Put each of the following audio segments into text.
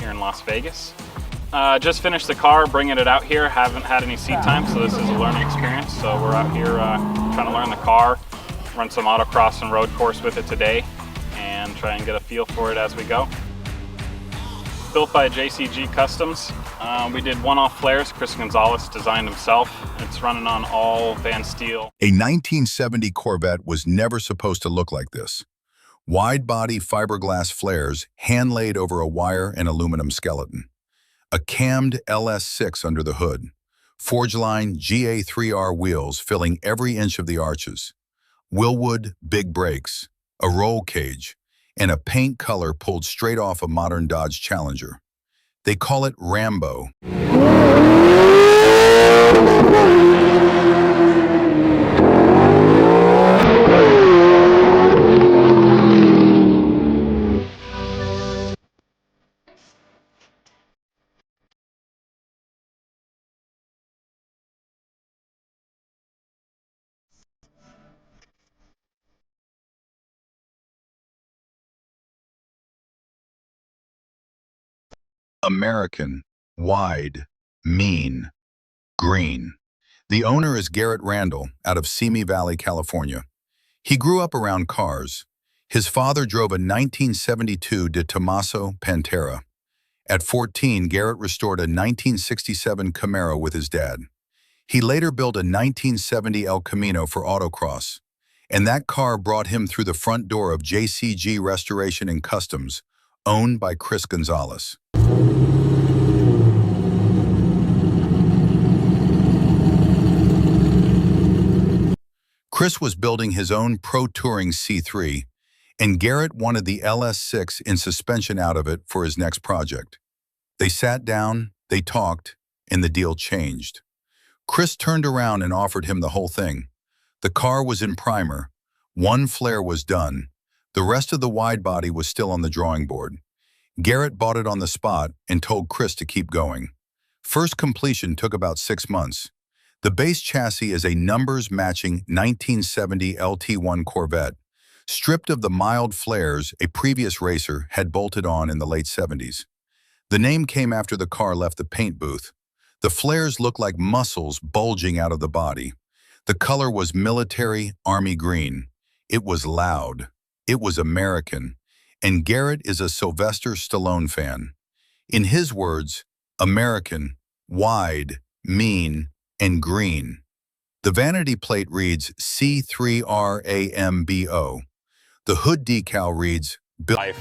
here in Las Vegas. Just finished the car, bringing it out here. Haven't had any seat time, so this is a learning experience. So we're out here trying to learn the car, run some autocross and road course with it today, and try and get a feel for it as we go. Built by JCG Customs. We did one-off flares. Cris Gonzalez designed himself. It's running on all Van Steel. A 1970 Corvette was never supposed to look like this. Wide-body fiberglass flares hand-laid over a wire and aluminum skeleton. A cammed LS6 under the hood. Forgeline GA3R wheels filling every inch of the arches. Wilwood big brakes. A roll cage. And a paint color pulled straight off a modern Dodge Challenger. They call it Rambo. American, wide, mean, green. The owner is Garrett Randall out of Simi Valley, California. He grew up around cars. His father drove a 1972 De Tomaso Pantera. At 14, Garrett restored a 1967 Camaro with his dad. He later built a 1970 El Camino for Autocross, and that car brought him through the front door of JCG Restoration Customs, owned by Cris Gonzalez. Cris was building his own Pro Touring C3, and Garrett wanted the LS6 in suspension out of it for his next project. They sat down, they talked, and the deal changed. Cris turned around and offered him the whole thing. The car was in primer, one flare was done, the rest of the wide body was still on the drawing board. Garrett bought it on the spot and told Cris to keep going. First completion took about 6 months. The base chassis is a numbers-matching 1970 LT1 Corvette, stripped of the mild flares a previous racer had bolted on in the late 70s. The name came after the car left the paint booth. The flares looked like muscles bulging out of the body. The color was military army green. It was loud. It was American. And Garrett is a Sylvester Stallone fan. In his words, American, wide, mean, and green. The vanity plate reads C3RAMBO. The hood decal reads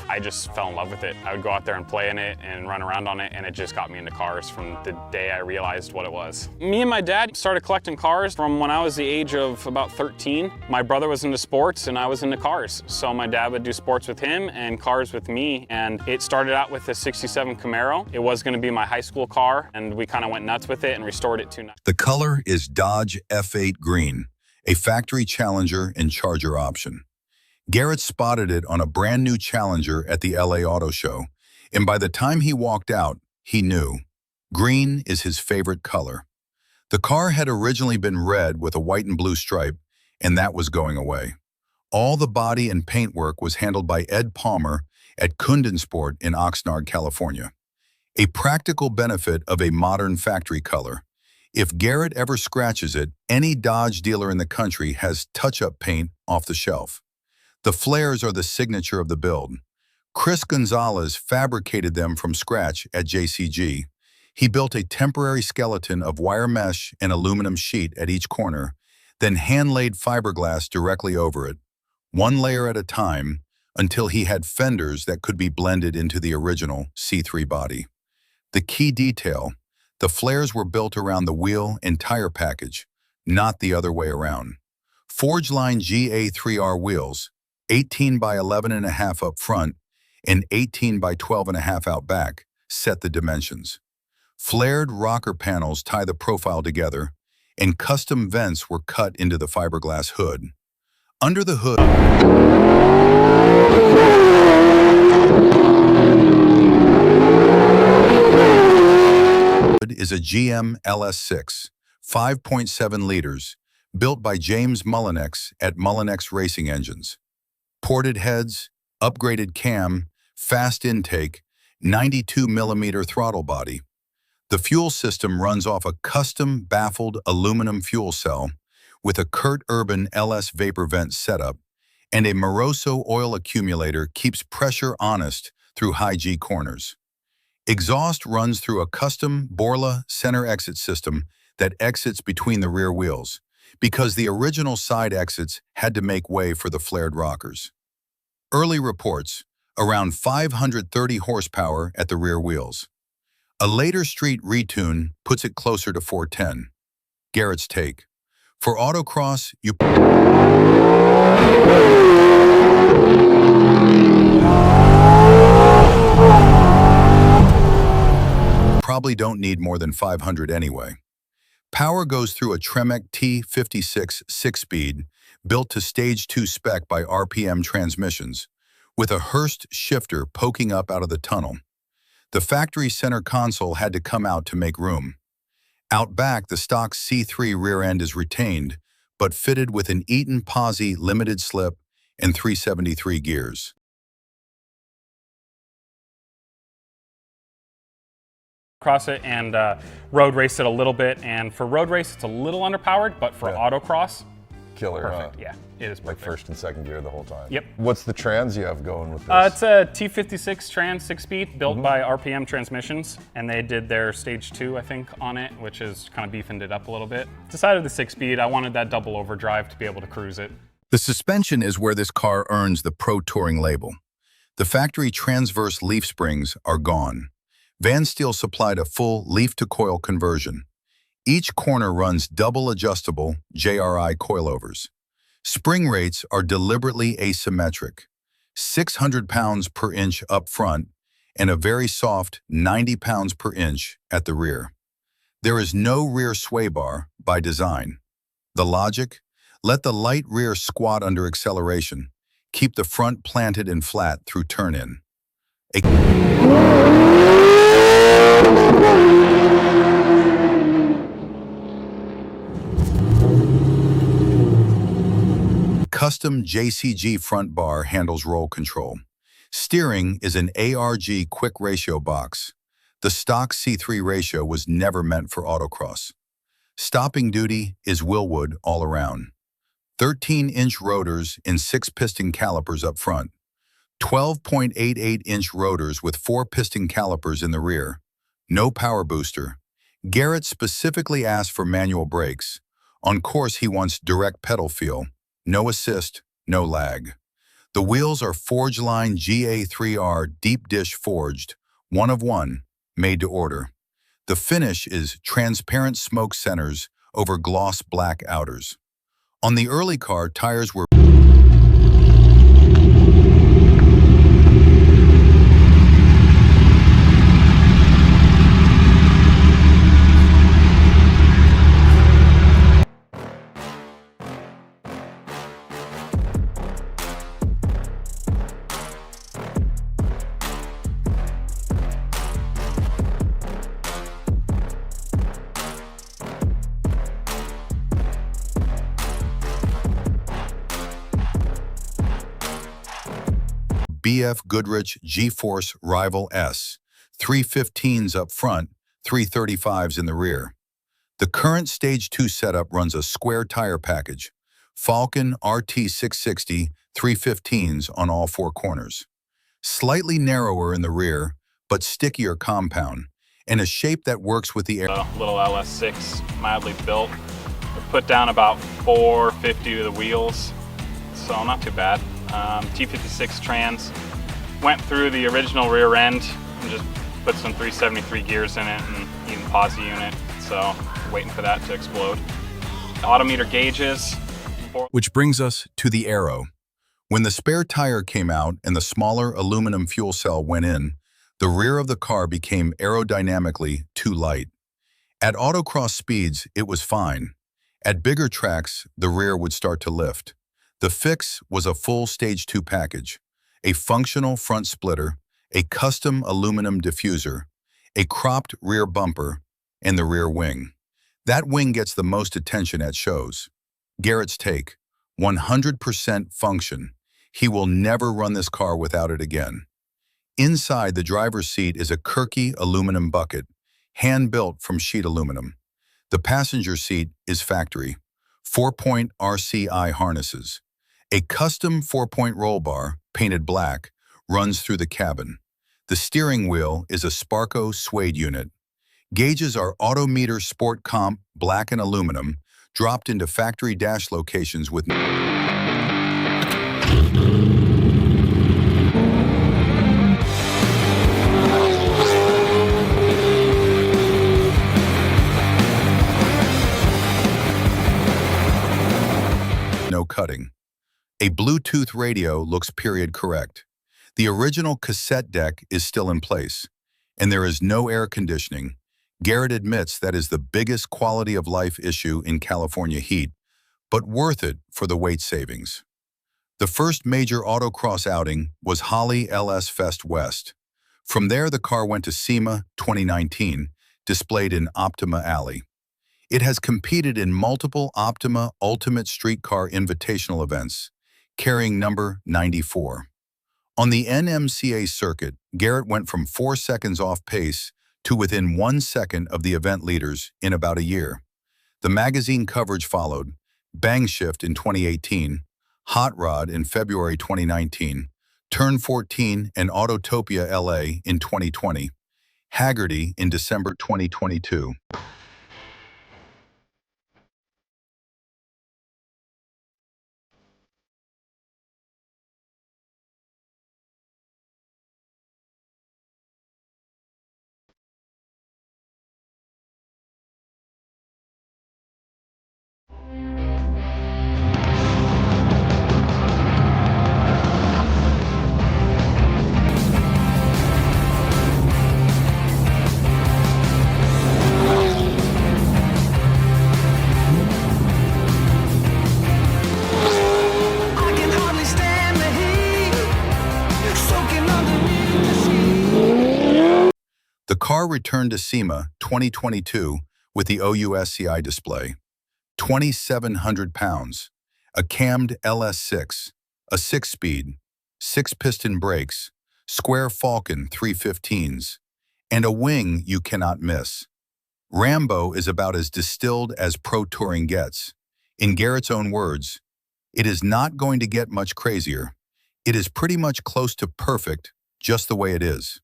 I just fell in love with it. I would go out there and play in it and run around on it, and it just got me into cars from the day I realized what it was. Me and my dad started collecting cars from when I was the age of about 13. My brother was into sports and I was into cars. So my dad would do sports with him and cars with me. And it started out with a 67 Camaro. It was gonna be my high school car, and we kind of went nuts with it and restored it to. The color is Dodge F8 green, a factory Challenger and Charger option. Garrett spotted it on a brand new Challenger at the LA Auto Show, and by the time he walked out, he knew. Green is his favorite color. The car had originally been red with a white and blue stripe, and that was going away. All the body and paint work was handled by Ed Palmer at Kundensport in Oxnard, California. A practical benefit of a modern factory color. If Garrett ever scratches it, any Dodge dealer in the country has touch-up paint off the shelf. The flares are the signature of the build. Cris Gonzalez fabricated them from scratch at JCG. He built a temporary skeleton of wire mesh and aluminum sheet at each corner, then hand-laid fiberglass directly over it, one layer at a time, until he had fenders that could be blended into the original C3 body. The key detail, the flares were built around the wheel and tire package, not the other way around. Forgeline GA3R wheels, 18 by 11.5 up front and 18 by 12.5 out back, set the dimensions. Flared rocker panels tie the profile together, and custom vents were cut into the fiberglass hood. Under the hood is a GM LS6, 5.7 liters, built by James Mullenix at Mullenix Racing Engines. Ported heads, upgraded cam, fast intake, 92mm throttle body. The fuel system runs off a custom baffled aluminum fuel cell with a Kurt Urban LS vapor vent setup, and a Moroso oil accumulator keeps pressure honest through high G corners. Exhaust runs through a custom Borla center exit system that exits between the rear wheels, because the original side exits had to make way for the flared rockers. Early reports, around 530 horsepower at the rear wheels. A later street retune puts it closer to 410. Garrett's take: for autocross, you probably don't need more than 500 anyway. Power goes through a Tremec T-56 6-speed, built to stage 2 spec by RPM transmissions, with a Hurst shifter poking up out of the tunnel. The factory center console had to come out to make room. Out back, the stock C3 rear end is retained, but fitted with an Eaton Posse limited slip and 373 gears. Cross it and road race it a little bit, and for road race it's a little underpowered, but for autocross, killer, perfect. Yeah, it is perfect. Like first and second gear the whole time. Yep. What's the trans you have going with this? It's a T56 trans 6-speed built by RPM Transmissions, and they did their stage 2, I think, on it, which is kind of beefing it up a little bit. Decided the 6-speed. I wanted that double overdrive to be able to cruise it. The suspension is where this car earns the Pro Touring label. The factory transverse leaf springs are gone. Van Steel supplied a full leaf-to-coil conversion. Each corner runs double adjustable JRI coilovers. Spring rates are deliberately asymmetric, 600 pounds per inch up front and a very soft 90 pounds per inch at the rear. There is no rear sway bar by design. The logic? Let the light rear squat under acceleration. Keep the front planted and flat through turn-in. Custom JCG front bar handles roll control. Steering is an ARG quick ratio box. The stock C3 ratio was never meant for autocross. Stopping duty is Wilwood all around. 13-inch rotors in 6-piston calipers up front. 12.88-inch rotors with 4-piston calipers in the rear. No power booster. Garrett specifically asked for manual brakes. On course, he wants direct pedal feel. No assist, no lag. The wheels are Forgeline GA3R deep dish forged, 1 of 1, made to order. The finish is transparent smoke centers over gloss black outers. On the early car, tires were BF Goodrich G-Force Rival S, 315s up front, 335s in the rear. The current Stage 2 setup runs a square tire package, Falken RT660 315s on all 4 corners. Slightly narrower in the rear, but stickier compound, and a shape that works with the air. Little LS6, mildly built. Put down about 450 to the wheels, so not too bad. T56 trans, went through the original rear end and just put some 373 gears in it and even Posse unit, so waiting for that to explode. Autometer gauges. Which brings us to the Aero. When the spare tire came out and the smaller aluminum fuel cell went in, the rear of the car became aerodynamically too light. At autocross speeds, it was fine. At bigger tracks, the rear would start to lift. The fix was a full Stage 2 package, a functional front splitter, a custom aluminum diffuser, a cropped rear bumper, and the rear wing. That wing gets the most attention at shows. Garrett's take: 100% function. He will never run this car without it again. Inside the driver's seat is a Kirky aluminum bucket, hand-built from sheet aluminum. The passenger seat is factory, 4-point RCI harnesses. A custom 4-point roll bar, painted black, runs through the cabin. The steering wheel is a Sparco suede unit. Gauges are Autometer Sport Comp black and aluminum, dropped into factory dash locations with no cutting. A Bluetooth radio looks period correct. The original cassette deck is still in place, and there is no air conditioning. Garrett admits that is the biggest quality of life issue in California heat, but worth it for the weight savings. The first major autocross outing was Holly LS Fest West. From there, the car went to SEMA 2019, displayed in Optima Alley. It has competed in multiple Optima Ultimate Streetcar Invitational events, carrying number 94. On the NMCA circuit, Garrett went from 4 seconds off pace to within 1 second of the event leaders in about a year. The magazine coverage followed: BangShift in 2018, Hot Rod in February 2019, Turn14 and Autotopia LA in 2020, Hagerty in December 2022. The car returned to SEMA 2022 with the OUSCI display. 2,700 pounds, a cammed LS6, a 6-speed, 6-piston brakes, square Falken 315s, and a wing you cannot miss. Rambo is about as distilled as pro touring gets. In Garrett's own words, "It is not going to get much crazier. It is pretty much close to perfect, just the way it is."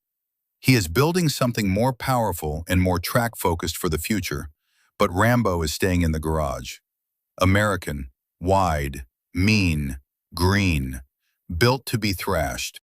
He is building something more powerful and more track-focused for the future, but Rambo is staying in the garage. American, wide, mean, green, built to be thrashed.